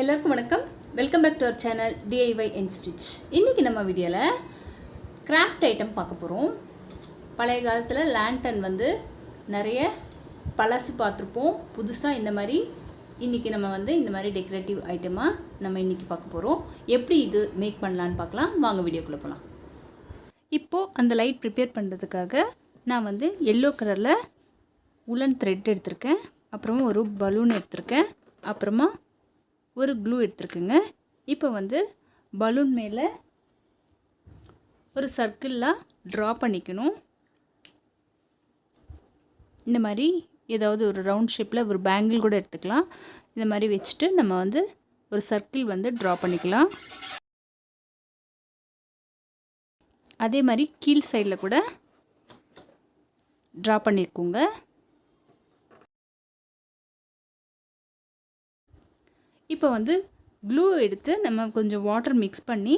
எல்லாருக்கும் வணக்கம். Welcome back to our channel DIY and Stitch. இன்றைக்கி நம்ம வீடியோவில் கிராஃப்ட் ஐட்டம் பார்க்க போகிறோம். பழைய காலத்தில் லேண்டன் வந்து நிறைய பழசு பார்த்துருப்போம். புதுசாக இந்த மாதிரி இன்றைக்கி நம்ம வந்து இந்த மாதிரி டெக்கரேட்டிவ் ஐட்டமாக நம்ம இன்றைக்கி பார்க்க போகிறோம். எப்படி இது மேக் பண்ணலான்னு பார்க்கலாம். வாங்க வீடியோக்குள்ளே போகலாம். இப்போது அந்த லைட் ப்ரிப்பேர் பண்ணுறதுக்காக நான் வந்து எல்லோ கலரில் உலன் த்ரெட் எடுத்திருக்கேன். அப்புறமா ஒரு பலூன் எடுத்திருக்கேன். அப்புறமா ஒரு க்ளூ எடுத்துருக்குங்க. இப்போ வந்து பலூன் மேலே ஒரு சர்க்கிளாக ட்ரா பண்ணிக்கணும். இந்த மாதிரி ஏதாவது ஒரு ரவுண்ட் ஷேப்பில் ஒரு பேங்கிள் கூட எடுத்துக்கலாம். இந்த மாதிரி வச்சுட்டு நம்ம வந்து ஒரு சர்க்கிள் வந்து ட்ரா பண்ணிக்கலாம். அதே மாதிரி கீழ் சைடில் கூட ட்ரா பண்ணியிருக்கோங்க. இப்போ வந்து க்ளூ எடுத்து நம்ம கொஞ்சம் வாட்டர் மிக்ஸ் பண்ணி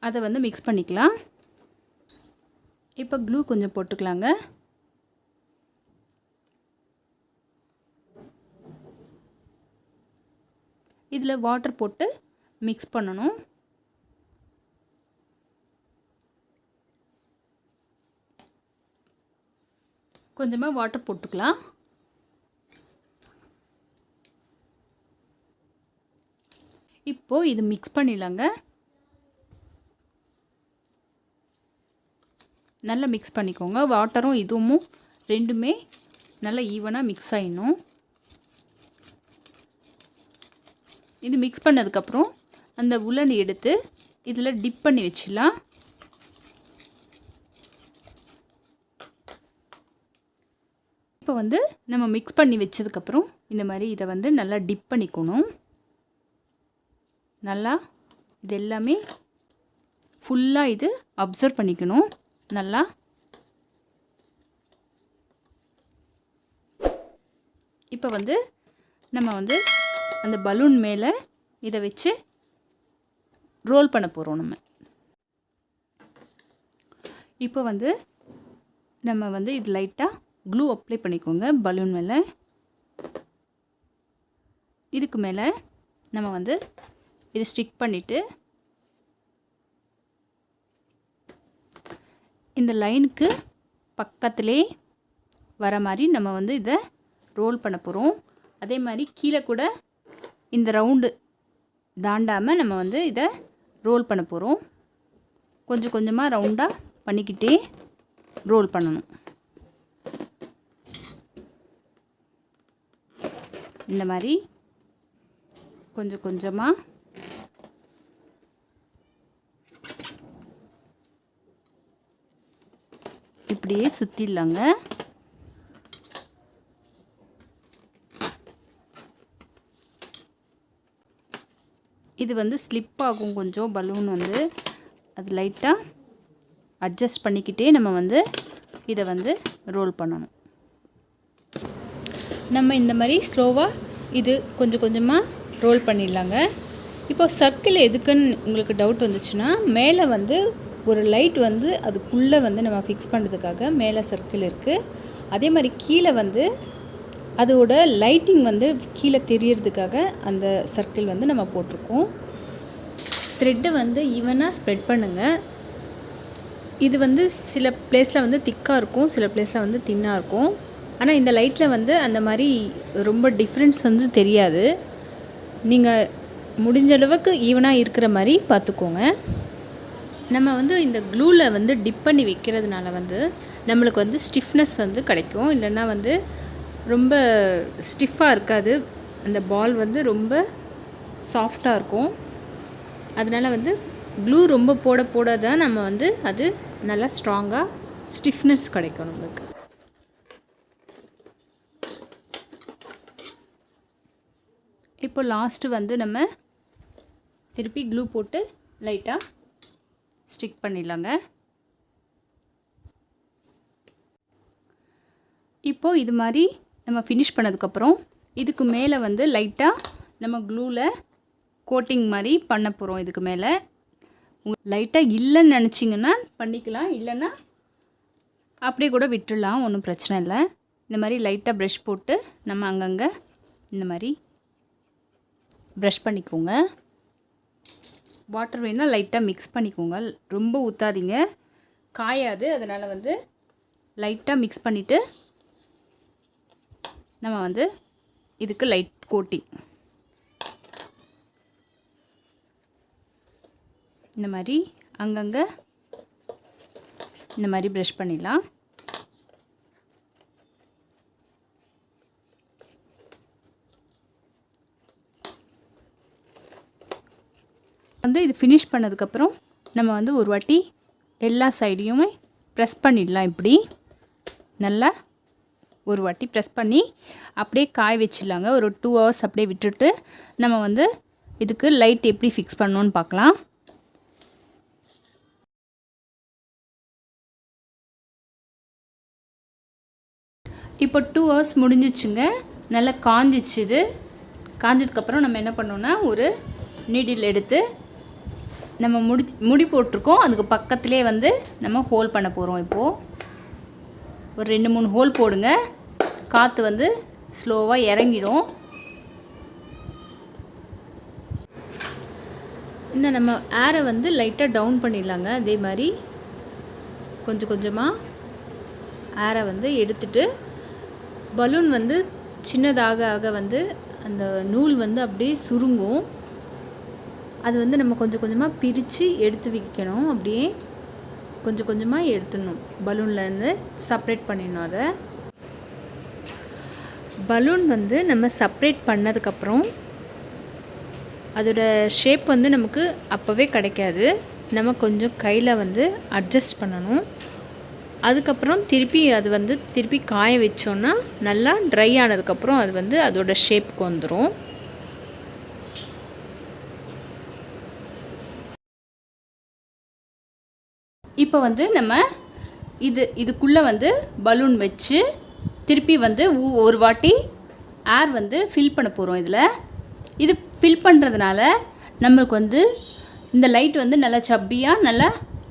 அதை வந்து மிக்ஸ் பண்ணிக்கலாம். இப்போ க்ளூ கொஞ்சம் போட்டுக்கலாங்க. இதில் வாட்டர் போட்டு மிக்ஸ் பண்ணணும். கொஞ்சமாக வாட்டர் போட்டுக்கலாம். இப்போது இது மிக்ஸ் பண்ணிடலாங்க. நல்லா மிக்ஸ் பண்ணிக்கோங்க. வாட்டரும் இதுவும் ரெண்டுமே நல்லா ஈவனாக மிக்ஸ் ஆகிடணும். இது மிக்ஸ் பண்ணதுக்கப்புறம் அந்த உலன் எடுத்து இதில் டிப் பண்ணி வச்சிடலாம். இப்போ வந்து நம்ம மிக்ஸ் பண்ணி வச்சதுக்கப்புறம் இந்த மாதிரி இதை வந்து நல்லா டிப் பண்ணிக்கணும். நல்லா இது எல்லாமே ஃபுல்லாக இது அப்சர்வ் பண்ணிக்கணும். நல்லா இப்போ வந்து நம்ம வந்து அந்த பலூன் மேலே இதை வச்சு ரோல் பண்ண போகிறோம். நம்ம இப்போ வந்து நம்ம வந்து இது லைட்டாக க்ளூ அப்ளை பண்ணிக்கோங்க பலூன் மேலே. இதுக்கு மேலே நம்ம வந்து இதை ஸ்டிக் பண்ணிவிட்டு இந்த லைனுக்கு பக்கத்திலே வர மாதிரி நம்ம வந்து இதை ரோல் பண்ண போகிறோம். அதே மாதிரி கீழே கூட இந்த ரவுண்டு தாண்டாமல் நம்ம வந்து இதை ரோல் பண்ண போகிறோம். கொஞ்சம் கொஞ்சமாக ரவுண்டாக பண்ணிக்கிட்டே ரோல் பண்ணணும். இந்த மாதிரி கொஞ்சம் கொஞ்சமாக இப்படியே சுற்றிடலாங்க. இது வந்து ஸ்லிப் ஆகும் கொஞ்சம் பலூன் வந்து. அது லைட்டாக அட்ஜஸ்ட் பண்ணிக்கிட்டே நம்ம வந்து இதை வந்து ரோல் பண்ணணும். நம்ம இந்த மாதிரி ஸ்லோவாக இது கொஞ்சம் கொஞ்சமாக ரோல் பண்ணிடலாங்க. இப்போ சர்க்கிள் எதுக்குன்னு உங்களுக்கு டவுட் வந்துச்சுன்னா மேலே வந்து ஒரு லைட் வந்து அதுக்குள்ளே வந்து நம்ம ஃபிக்ஸ் பண்ணுறதுக்காக மேலே சர்க்கிள் இருக்குது. அதே மாதிரி கீழே வந்து அதோட லைட்டிங் வந்து கீழே தெரியறதுக்காக அந்த சர்க்கிள் வந்து நம்ம போட்டிருக்கோம். த்ரெட்டை வந்து ஈவனாக ஸ்ப்ரெட் பண்ணுங்கள். இது வந்து சில பிளேஸில் வந்து திக்காக இருக்கும், சில பிளேஸில் வந்து தின்னாக இருக்கும். ஆனால் இந்த லைட்டில் வந்து அந்த மாதிரி ரொம்ப டிஃப்ரென்ஸ் வந்து தெரியாது. நீங்கள் முடிஞ்ச அளவுக்கு ஈவனாக இருக்கிற மாதிரி பார்த்துக்கோங்க. நம்ம வந்து இந்த க்ளூவில் வந்து டிப் பண்ணி வைக்கிறதுனால வந்து நம்மளுக்கு வந்து ஸ்டிஃப்னஸ் வந்து கிடைக்கும். இல்லைன்னா வந்து ரொம்ப ஸ்டிஃபாக இருக்காது. அந்த பால் வந்து ரொம்ப சாஃப்டாக இருக்கும். அதனால் வந்து க்ளூ ரொம்ப போட போட தான் நம்ம வந்து அது நல்லா ஸ்ட்ராங்காக ஸ்டிஃப்னஸ் கிடைக்கும் நம்மளுக்கு. இப்போ லாஸ்ட்டு வந்து நம்ம திருப்பி க்ளூ போட்டு லைட்டாக ஸ்டிக் பண்ணிடலாங்க. இப்போது இது மாதிரி நம்ம ஃபினிஷ் பண்ணதுக்கப்புறம் இதுக்கு மேலே வந்து லைட்டாக நம்ம க்ளூவில் கோட்டிங் மாதிரி பண்ண போகிறோம். இதுக்கு மேலே லைட்டாக இல்லைன்னு நினச்சிங்கன்னா பண்ணிக்கலாம், இல்லைன்னா அப்படியே கூட விட்டுடலாம், ஒன்றும் பிரச்சனை இல்லை. இந்த மாதிரி லைட்டாக ப்ரஷ் போட்டு நம்ம அங்கங்கே இந்த மாதிரி ப்ரஷ் பண்ணிக்கோங்க. வாட்டர் வேணால் லைட்டாக மிக்ஸ் பண்ணிக்கோங்க, ரொம்ப ஊற்றாதீங்க, காயாது. அதனால் வந்து லைட்டாக மிக்ஸ் பண்ணிவிட்டு நம்ம வந்து இதுக்கு லைட் கோட்டிங் இந்த மாதிரி அங்கங்கே இந்த மாதிரி ப்ரஷ் பண்ணிடலாம். வந்து இது ஃபினிஷ் பண்ணதுக்கப்புறம் நம்ம வந்து ஒரு வாட்டி எல்லா சைடையுமே ப்ரெஸ் பண்ணிடலாம். இப்படி நல்லா ஒரு வாட்டி ப்ரெஸ் பண்ணி அப்படியே காய வச்சிடலாங்க. ஒரு 2 hours அப்படியே விட்டுட்டு நம்ம வந்து இதுக்கு லைட் எப்படி ஃபிக்ஸ் பண்ணணுன்னு பார்க்கலாம். இப்போ 2 hours முடிஞ்சிச்சுங்க. நல்லா காஞ்சிச்சு. இது காஞ்சதுக்கப்புறம் நம்ம என்ன பண்ணோன்னா ஒரு நீடில் எடுத்து நம்ம முடி போட்டிருக்கோம், அதுக்கு பக்கத்துலேயே வந்து நம்ம ஹோல் பண்ண போகிறோம். இப்போது ஒரு 2-3 ஹோல் போடுங்க, காற்று வந்து ஸ்லோவாக இறங்கிடும். இந்த நம்ம ஏரை வந்து லைட்டாக டவுன் பண்ணிடலாங்க. அதே மாதிரி கொஞ்சம் கொஞ்சமாக ஏரை வந்து எடுத்துட்டு பலூன் வந்து சின்னதாக ஆக வந்து அந்த நூல் வந்து அப்படியே சுருங்கும். அது வந்து நம்ம கொஞ்சம் கொஞ்சமாக பிரித்து எடுத்து வைக்கணும். அப்படியே கொஞ்சம் கொஞ்சமாக எடுத்துடணும், பலூன்லேருந்து செப்ரேட் பண்ணிடணும். அதை பலூன் வந்து நம்ம செப்ரேட் பண்ணதுக்கப்புறம் அதோட ஷேப் வந்து நமக்கு அப்போவே கிடைக்காது. நம்ம கொஞ்சம் கையில் வந்து அட்ஜஸ்ட் பண்ணணும். அதுக்கப்புறம் திருப்பி காய வச்சோன்னா நல்லா ட்ரை ஆனதுக்கப்புறம் அது வந்து அதோட ஷேப்புக்கு வந்துடும். இப்போ வந்து நம்ம இதுக்குள்ளே வந்து பலூன் வச்சு திருப்பி வந்து ஒரு வாட்டி ஏர் வந்து ஃபில் பண்ண போகிறோம். இது ஃபில் பண்ணுறதுனால நம்மளுக்கு வந்து இந்த லைட் வந்து நல்லா சப்பியாக நல்லா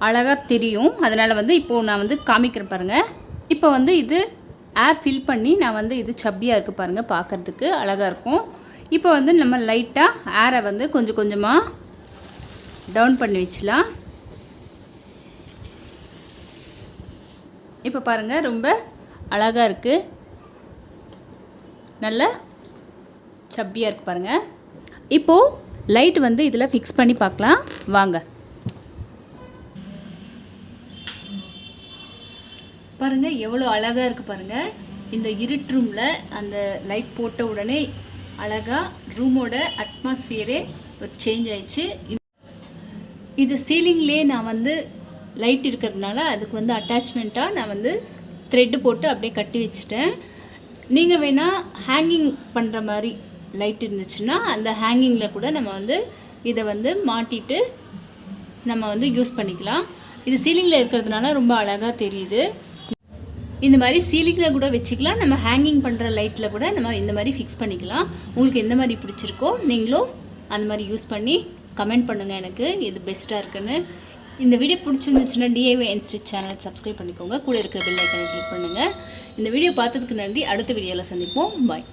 அழகாக தெரியும். அதனால் வந்து இப்போது நான் வந்து காமிக்கிறேன் பாருங்கள். இப்போ வந்து இது ஏர் ஃபில் பண்ணி நான் வந்து இது சப்பியாக இருக்குது பாருங்கள், பார்க்குறதுக்கு அழகாக இருக்கும். இப்போ வந்து நம்ம லைட்டாக ஏரை வந்து கொஞ்சம் கொஞ்சமாக டவுன் பண்ணி வச்சிடலாம். இப்போ பாருங்கள், ரொம்ப அழகாக இருக்குது, நல்ல சப்பியாக இருக்குது பாருங்கள். இப்போது லைட் வந்து இதில் ஃபிக்ஸ் பண்ணி பார்க்கலாம் வாங்க. பாருங்கள் எவ்வளோ அழகாக இருக்குது பாருங்கள். இந்த இருட்டு ரூமில் அந்த லைட் போட்ட உடனே அழகாக ரூமோட அட்மாஸ்ஃபியரே ஒரு சேஞ்ச் ஆயிடுச்சு. இது சீலிங்லேயே நான் வந்து லைட் இருக்கிறதுனால அதுக்கு வந்து அட்டாச்மெண்ட்டாக நான் வந்து த்ரெட்டு போட்டு அப்படியே கட்டி வச்சுட்டேன். நீங்கள் வேணால் ஹேங்கிங் பண்ணுற மாதிரி லைட் இருந்துச்சுன்னா அந்த ஹேங்கிங்கில் கூட நம்ம வந்து இதை வந்து மாட்டிட்டு நம்ம வந்து யூஸ் பண்ணிக்கலாம். இது சீலிங்கில் இருக்கிறதுனால ரொம்ப அழகாக தெரியுது. இந்த மாதிரி சீலிங்கில் கூட வச்சுக்கலாம், நம்ம ஹேங்கிங் பண்ணுற லைட்டில் கூட நம்ம இந்த மாதிரி ஃபிக்ஸ் பண்ணிக்கலாம். உங்களுக்கு எந்த மாதிரி பிடிச்சிருக்கோ நீங்களும் அந்த மாதிரி யூஸ் பண்ணி கமெண்ட் பண்ணுங்கள் எனக்கு எது பெஸ்ட்டாக இருக்குன்னு. இந்த வீடியோ பிடிச்சிருந்துச்சுன்னா DIY and Stitch சேனலை சப்ஸ்கிரைப் பண்ணிக்கோங்க, கூட இருக்கிற பெல் ஐக்கனை கிளிக் பண்ணுங்கள். இந்த வீடியோ பார்த்ததுக்கு நன்றி. அடுத்த வீடியோவில் சந்திப்போம். பாய்.